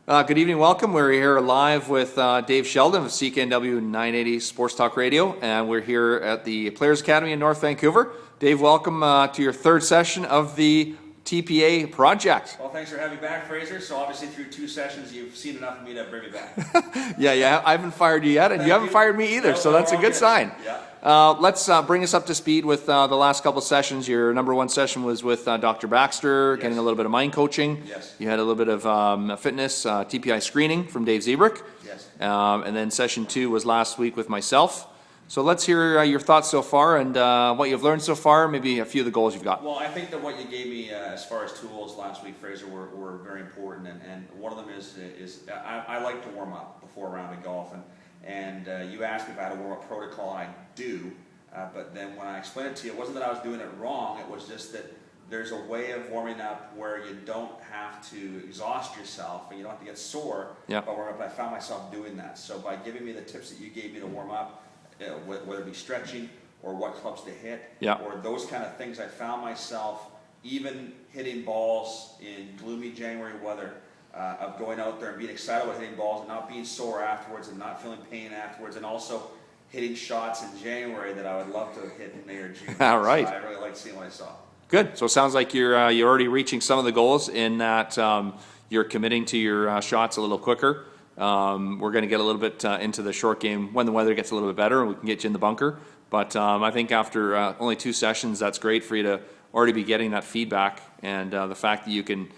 Good evening, welcome. We're here live with Dave Sheldon of CKNW 980's Sports Talk Radio, and we're here at the Players Academy in North Vancouver. Dave, welcome to your third session of the TPA Project. Well, thanks for having me back, Fraser. So obviously through 2 sessions, you've seen enough of me to bring me back. Yeah, I haven't fired you yet, and you haven't fired me either, so that's a good sign. Yeah. Let's bring us up to speed with the last couple of sessions. Your number one session was with Dr. Baxter, Yes. getting a little bit of mind coaching. Yes. You had a little bit of fitness, TPI screening from Dave Zebrick. Yes. And then session 2 was last week with myself. So let's hear your thoughts so far and what you've learned so far, maybe a few of the goals you've got. Well, I think that what you gave me as far as tools last week, Fraser, were very important. And one of them is I like to warm up before a round of golf. And you asked me if I had a warm-up protocol, and I do. But then when I explained it to you, it wasn't that I was doing it wrong. It was just that there's a way of warming up where you don't have to exhaust yourself and you don't have to get sore by warming up. I found myself doing that. So by giving me the tips that you gave me to warm up, whether it be stretching or what clubs to hit or those kind of things, I found myself even hitting balls in gloomy January weather, of going out there and being excited about hitting balls and not being sore afterwards and not feeling pain afterwards, and also hitting shots in January that I would love to hit in May or June. All right. So I really liked seeing what I saw. Good. So it sounds like you're already reaching some of the goals in that you're committing to your shots a little quicker. We're going to get a little bit into the short game when the weather gets a little bit better and we can get you in the bunker. But I think after only 2 sessions, that's great for you to already be getting that feedback, and the fact that you can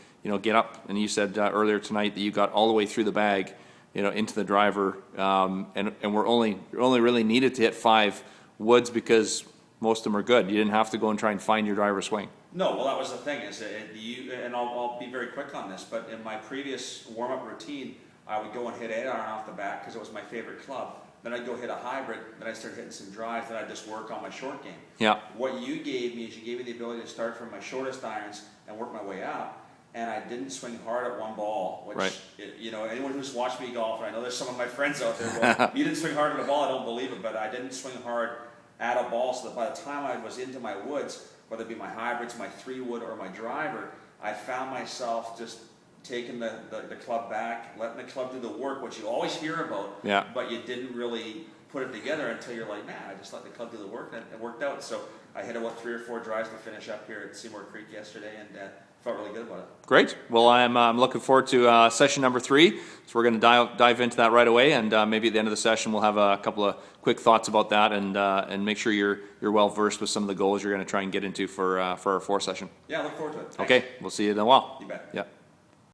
get up, and you said earlier tonight that you got all the way through the bag, into the driver, and we're only really needed to hit 5 woods because most of them are good. You didn't have to go and try and find your driver swing. No, well, that was the thing. And I'll be very quick on this, but in my previous warm-up routine, I would go and hit 8-iron off the bat because it was my favorite club. Then I'd go hit a hybrid. Then I'd start hitting some drives. Then I'd just work on my short game. Yeah. What you gave me is you gave me the ability to start from my shortest irons and work my way up. And I didn't swing hard at one ball, which, anyone who's watched me golf, and I know there's some of my friends out there going, you didn't swing hard at a ball, I don't believe it, but I didn't swing hard at a ball, so that by the time I was into my woods, whether it be my hybrids, my 3-wood, or my driver, I found myself just taking the club back, letting the club do the work, which you always hear about, but you didn't really put it together until you're like, man, I just let the club do the work, and it worked out. So I hit about 3 or 4 drives to finish up here at Seymour Creek yesterday, and felt really good about it. Great. Well, I'm looking forward to session number 3. So we're going to dive into that right away, and maybe at the end of the session we'll have a couple of quick thoughts about that, and make sure you're well versed with some of the goals you're going to try and get into for our 4th session. Yeah, I look forward to it. Thanks. Okay, we'll see you in a while. You bet. Yeah.